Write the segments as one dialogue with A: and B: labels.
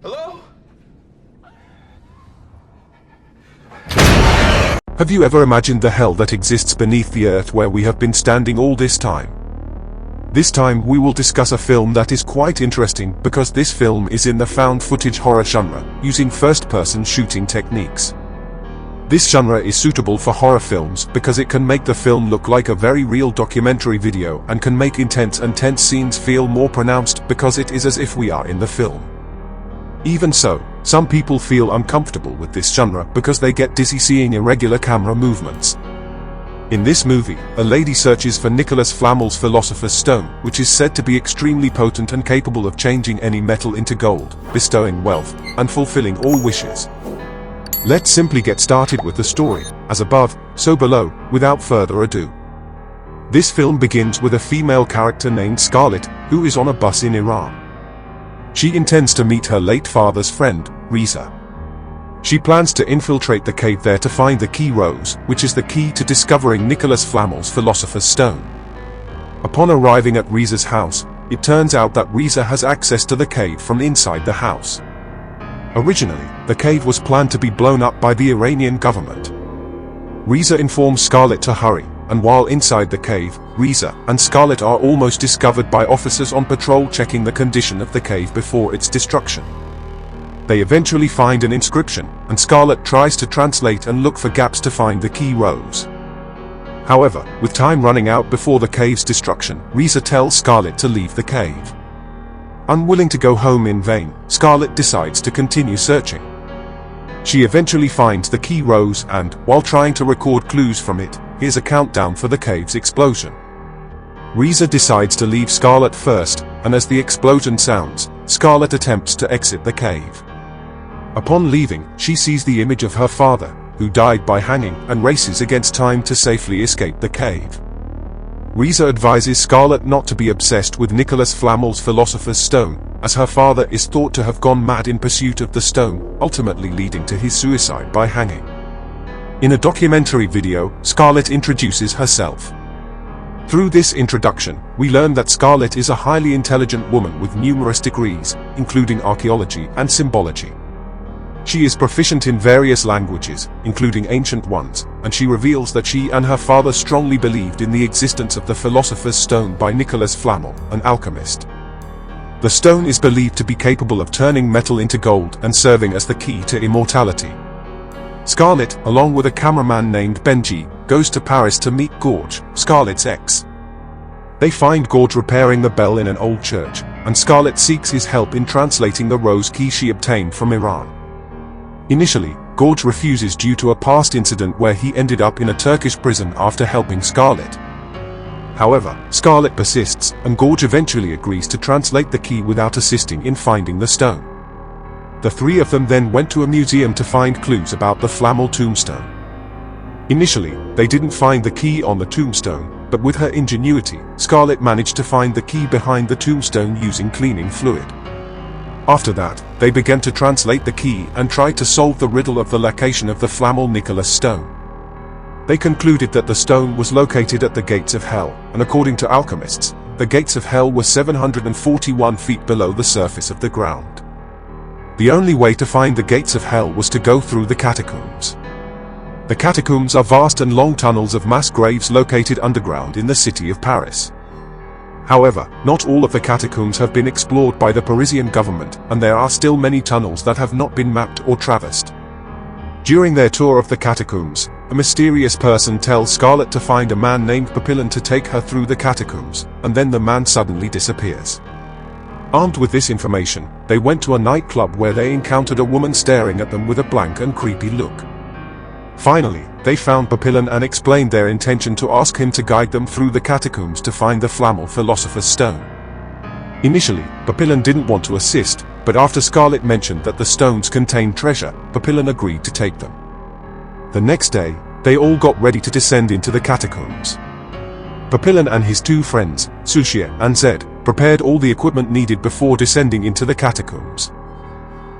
A: Hello?
B: Have you ever imagined the hell that exists beneath the earth where we have been standing all this time? This time we will discuss a film that is quite interesting because this film is in the found footage horror genre, using first-person shooting techniques. This genre is suitable for horror films because it can make the film look like a very real documentary video and can make intense and tense scenes feel more pronounced because it is as if we are in the film. Even so, some people feel uncomfortable with this genre because they get dizzy seeing irregular camera movements. In this movie, a lady searches for Nicholas Flamel's Philosopher's Stone, which is said to be extremely potent and capable of changing any metal into gold, bestowing wealth, and fulfilling all wishes. Let's simply get started with the story, as above, so below, without further ado. This film begins with a female character named Scarlet, who is on a bus in Iran. She intends to meet her late father's friend, Reza. She plans to infiltrate the cave there to find the key rose, which is the key to discovering Nicholas Flamel's Philosopher's Stone. Upon arriving at Reza's house, it turns out that Reza has access to the cave from inside the house. Originally, the cave was planned to be blown up by the Iranian government. Reza informs Scarlet to hurry, and while inside the cave, Reza and Scarlet are almost discovered by officers on patrol checking the condition of the cave before its destruction. They eventually find an inscription, and Scarlet tries to translate and look for gaps to find the key rose. However, with time running out before the cave's destruction, Reza tells Scarlet to leave the cave. Unwilling to go home in vain, Scarlet decides to continue searching. She eventually finds the key rose and, while trying to record clues from it, hears a countdown for the cave's explosion. Reza decides to leave Scarlet first, and as the explosion sounds, Scarlet attempts to exit the cave. Upon leaving, she sees the image of her father, who died by hanging, and races against time to safely escape the cave. Reza advises Scarlet not to be obsessed with Nicholas Flamel's Philosopher's Stone, as her father is thought to have gone mad in pursuit of the stone, ultimately leading to his suicide by hanging. In a documentary video, Scarlet introduces herself. Through this introduction, we learn that Scarlet is a highly intelligent woman with numerous degrees, including archaeology and symbology. She is proficient in various languages, including ancient ones, and she reveals that she and her father strongly believed in the existence of the Philosopher's Stone by Nicholas Flamel, an alchemist. The stone is believed to be capable of turning metal into gold and serving as the key to immortality. Scarlet, along with a cameraman named Benji, goes to Paris to meet Gorge, Scarlet's ex. They find Gorge repairing the bell in an old church, and Scarlet seeks his help in translating the rose key she obtained from Iran. Initially, Gorge refuses due to a past incident where he ended up in a Turkish prison after helping Scarlet. However, Scarlet persists, and Gorge eventually agrees to translate the key without assisting in finding the stone. The three of them then went to a museum to find clues about the Flamel tombstone. Initially, they didn't find the key on the tombstone, but with her ingenuity, Scarlet managed to find the key behind the tombstone using cleaning fluid. After that, they began to translate the key and tried to solve the riddle of the location of the Flamel Nicholas stone. They concluded that the stone was located at the gates of hell, and according to alchemists, the gates of hell were 741 feet below the surface of the ground. The only way to find the gates of hell was to go through the catacombs. The catacombs are vast and long tunnels of mass graves located underground in the city of Paris. However, not all of the catacombs have been explored by the Parisian government, and there are still many tunnels that have not been mapped or traversed. During their tour of the catacombs, a mysterious person tells Scarlet to find a man named Papillon to take her through the catacombs, and then the man suddenly disappears. Armed with this information, they went to a nightclub where they encountered a woman staring at them with a blank and creepy look. Finally, they found Papillon and explained their intention to ask him to guide them through the catacombs to find the Flamel Philosopher's Stone. Initially, Papillon didn't want to assist, but after Scarlet mentioned that the stones contained treasure, Papillon agreed to take them. The next day, they all got ready to descend into the catacombs. Papillon and his two friends, Sushia and Zed, prepared all the equipment needed before descending into the catacombs.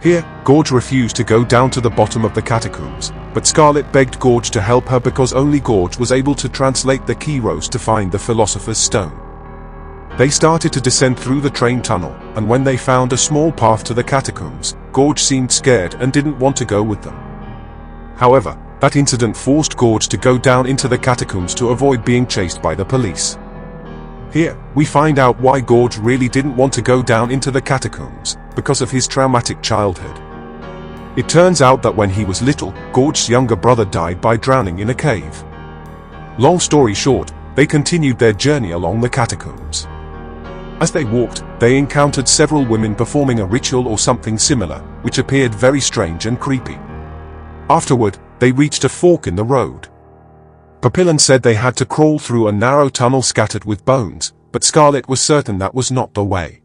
B: Here, Gorge refused to go down to the bottom of the catacombs, but Scarlet begged Gorge to help her because only Gorge was able to translate the key rose to find the Philosopher's Stone. They started to descend through the train tunnel, and when they found a small path to the catacombs, Gorge seemed scared and didn't want to go with them. However, that incident forced Gorge to go down into the catacombs to avoid being chased by the police. Here, we find out why Gorge really didn't want to go down into the catacombs, because of his traumatic childhood. It turns out that when he was little, Gorge's younger brother died by drowning in a cave. Long story short, they continued their journey along the catacombs. As they walked, they encountered several women performing a ritual or something similar, which appeared very strange and creepy. Afterward, they reached a fork in the road. Papillon said they had to crawl through a narrow tunnel scattered with bones, but Scarlet was certain that was not the way.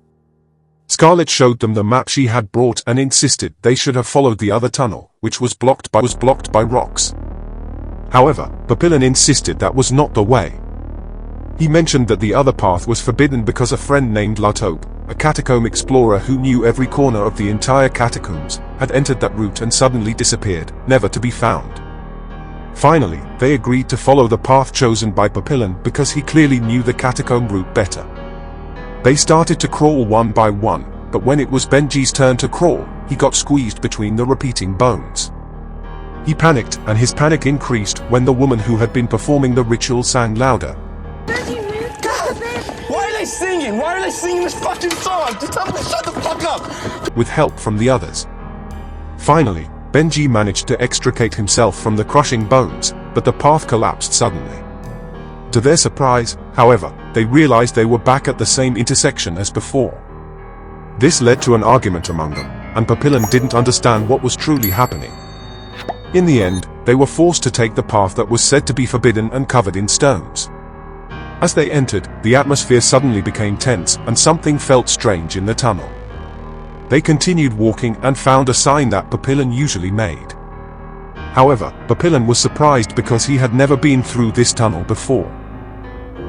B: Scarlet showed them the map she had brought and insisted they should have followed the other tunnel, which was blocked by rocks. However, Papillon insisted that was not the way. He mentioned that the other path was forbidden because a friend named La Taupe, a catacomb explorer who knew every corner of the entire catacombs, had entered that route and suddenly disappeared, never to be found. Finally, they agreed to follow the path chosen by Papillon because he clearly knew the catacomb route better. They started to crawl one by one, but when it was Benji's turn to crawl, he got squeezed between the repeating bones. He panicked, and his panic increased when the woman who had been performing the ritual sang louder.
A: Why are they singing? Why are they singing this fucking song? Just tell them to shut the fuck up!
B: With help from the others. Finally, Benji managed to extricate himself from the crushing bones, but the path collapsed suddenly. To their surprise, however, they realized they were back at the same intersection as before. This led to an argument among them, and Papillon didn't understand what was truly happening. In the end, they were forced to take the path that was said to be forbidden and covered in stones. As they entered, the atmosphere suddenly became tense, and something felt strange in the tunnel. They continued walking and found a sign that Papillon usually made. However, Papillon was surprised because he had never been through this tunnel before.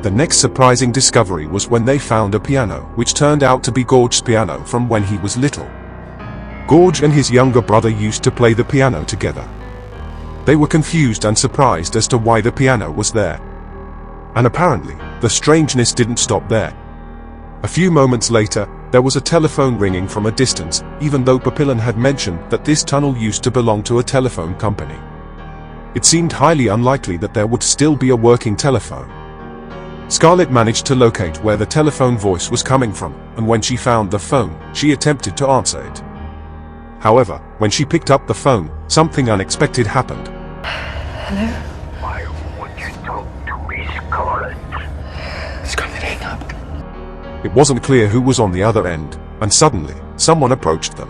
B: The next surprising discovery was when they found a piano, which turned out to be Gorge's piano from when he was little. Gorge and his younger brother used to play the piano together. They were confused and surprised as to why the piano was there. And apparently, the strangeness didn't stop there. A few moments later, there was a telephone ringing from a distance, even though Papillon had mentioned that this tunnel used to belong to a telephone company. It seemed highly unlikely that there would still be a working telephone. Scarlet managed to locate where the telephone voice was coming from, and when she found the phone, she attempted to answer it. However, when she picked up the phone, something unexpected happened.
C: Hello?
D: Why would you talk to me, Scarlet?
C: Scarlet, hang up.
B: It wasn't clear who was on the other end, and suddenly, someone approached them.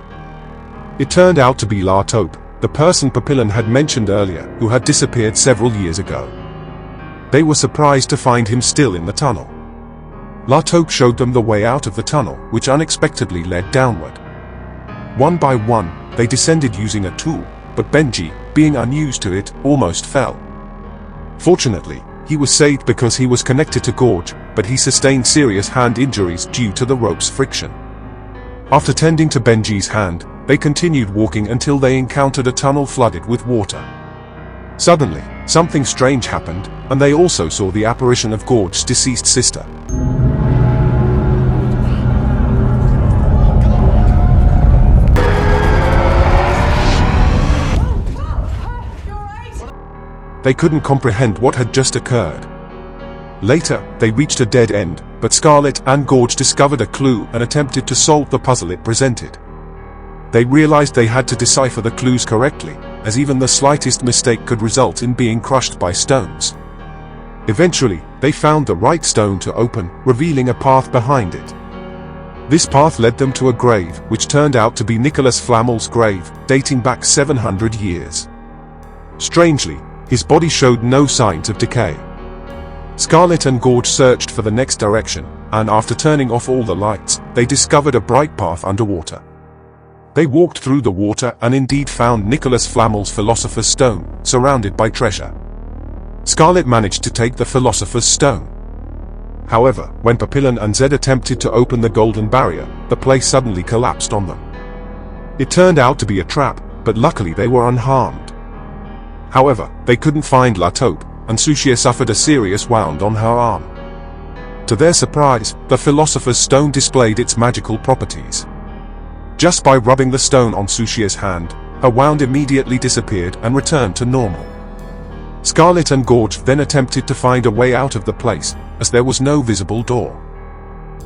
B: It turned out to be La Taupe, the person Papillon had mentioned earlier, who had disappeared several years ago. They were surprised to find him still in the tunnel. La Taupe showed them the way out of the tunnel, which unexpectedly led downward. One by one, they descended using a tool, but Benji, being unused to it, almost fell. Fortunately, he was saved because he was connected to Gorge, but he sustained serious hand injuries due to the rope's friction. After tending to Benji's hand, they continued walking until they encountered a tunnel flooded with water. Suddenly, something strange happened, and they also saw the apparition of Gorge's deceased sister. They couldn't comprehend what had just occurred. Later, they reached a dead end, but Scarlet and Gorge discovered a clue and attempted to solve the puzzle it presented. They realized they had to decipher the clues correctly, as even the slightest mistake could result in being crushed by stones. Eventually, they found the right stone to open, revealing a path behind it. This path led them to a grave, which turned out to be Nicholas Flamel's grave, dating back 700 years. Strangely, his body showed no signs of decay. Scarlet and Gorge searched for the next direction, and after turning off all the lights, they discovered a bright path underwater. They walked through the water and indeed found Nicholas Flamel's Philosopher's Stone, surrounded by treasure. Scarlet managed to take the Philosopher's Stone. However, when Papillon and Zed attempted to open the golden barrier, the place suddenly collapsed on them. It turned out to be a trap, but luckily they were unharmed. However, they couldn't find La Taupe, and Sushia suffered a serious wound on her arm. To their surprise, the Philosopher's Stone displayed its magical properties. Just by rubbing the stone on Sushia's hand, her wound immediately disappeared and returned to normal. Scarlet and Gorge then attempted to find a way out of the place, as there was no visible door.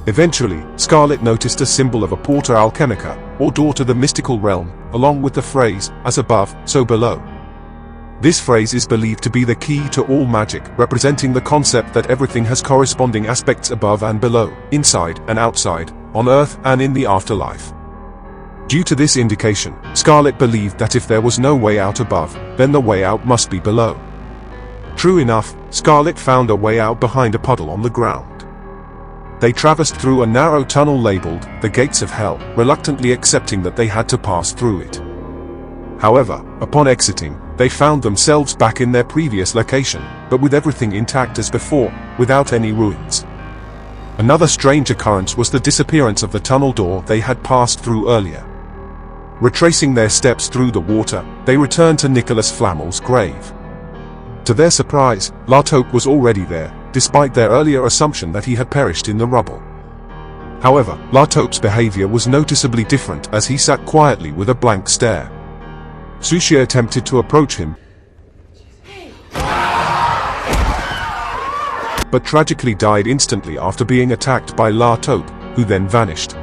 B: Eventually, Scarlet noticed a symbol of a Porta Alchemica, or door to the mystical realm, along with the phrase, "as above, so below." This phrase is believed to be the key to all magic, representing the concept that everything has corresponding aspects above and below, inside and outside, on Earth and in the afterlife. Due to this indication, Scarlet believed that if there was no way out above, then the way out must be below. True enough, Scarlet found a way out behind a puddle on the ground. They traversed through a narrow tunnel labeled the Gates of Hell, reluctantly accepting that they had to pass through it. However, upon exiting, they found themselves back in their previous location, but with everything intact as before, without any ruins. Another strange occurrence was the disappearance of the tunnel door they had passed through earlier. Retracing their steps through the water, they returned to Nicholas Flamel's grave. To their surprise, La Taupe was already there, despite their earlier assumption that he had perished in the rubble. However, La Taupe's behavior was noticeably different as he sat quietly with a blank stare. Sushia attempted to approach him, but tragically died instantly after being attacked by La Taupe, who then vanished.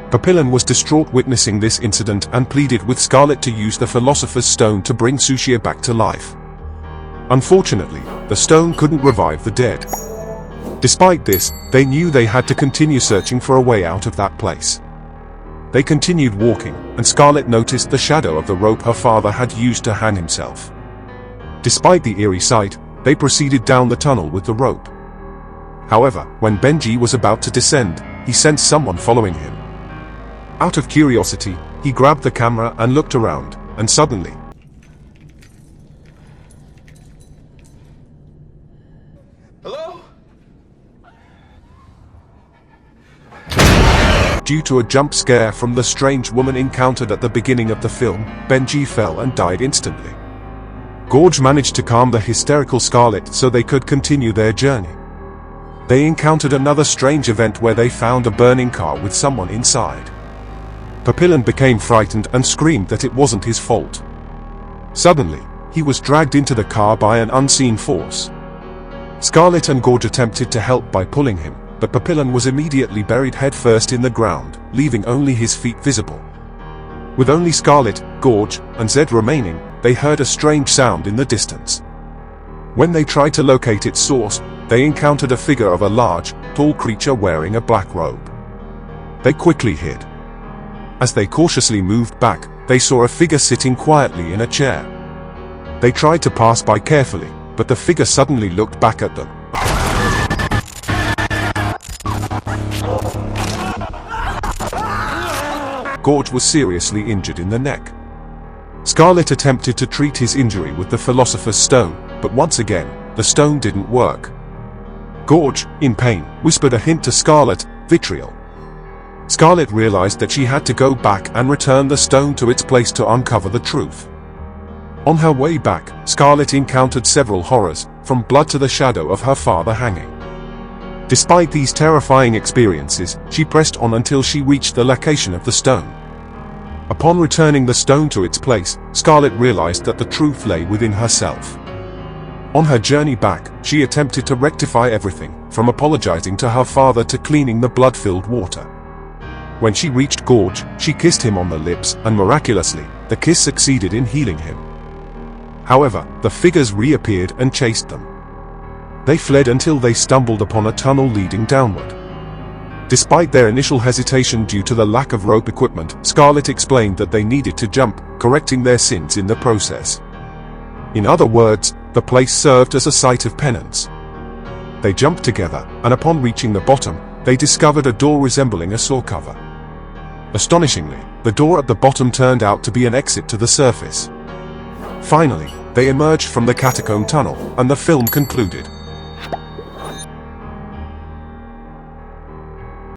B: Papillon was distraught witnessing this incident and pleaded with Scarlet to use the Philosopher's Stone to bring Sushia back to life. Unfortunately, the stone couldn't revive the dead. Despite this, they knew they had to continue searching for a way out of that place. They continued walking, and Scarlet noticed the shadow of the rope her father had used to hang himself. Despite the eerie sight, they proceeded down the tunnel with the rope. However, when Benji was about to descend, he sensed someone following him. Out of curiosity, he grabbed the camera and looked around, and suddenly,
A: Hello?
B: due to a jump scare from the strange woman encountered at the beginning of the film, Benji fell and died instantly. Gorge managed to calm the hysterical Scarlet so they could continue their journey. They encountered another strange event where they found a burning car with someone inside. Papillon became frightened and screamed that it wasn't his fault. Suddenly, he was dragged into the car by an unseen force. Scarlet and Gorge attempted to help by pulling him, but Papillon was immediately buried headfirst in the ground, leaving only his feet visible. With only Scarlet, Gorge, and Zed remaining, they heard a strange sound in the distance. When they tried to locate its source, they encountered a figure of a large, tall creature wearing a black robe. They quickly hid. As they cautiously moved back, they saw a figure sitting quietly in a chair. They tried to pass by carefully, but the figure suddenly looked back at them. Gorge was seriously injured in the neck. Scarlet attempted to treat his injury with the Philosopher's Stone, but once again, the stone didn't work. Gorge, in pain, whispered a hint to Scarlet, vitriol. Scarlet realized that she had to go back and return the stone to its place to uncover the truth. On her way back, Scarlet encountered several horrors, from blood to the shadow of her father hanging. Despite these terrifying experiences, she pressed on until she reached the location of the stone. Upon returning the stone to its place, Scarlet realized that the truth lay within herself. On her journey back, she attempted to rectify everything, from apologizing to her father to cleaning the blood-filled water. When she reached Gorge, she kissed him on the lips, and miraculously, the kiss succeeded in healing him. However, the figures reappeared and chased them. They fled until they stumbled upon a tunnel leading downward. Despite their initial hesitation due to the lack of rope equipment, Scarlet explained that they needed to jump, correcting their sins in the process. In other words, the place served as a site of penance. They jumped together, and upon reaching the bottom, they discovered a door resembling a saw cover. Astonishingly, the door at the bottom turned out to be an exit to the surface. Finally, they emerged from the catacomb tunnel, and the film concluded.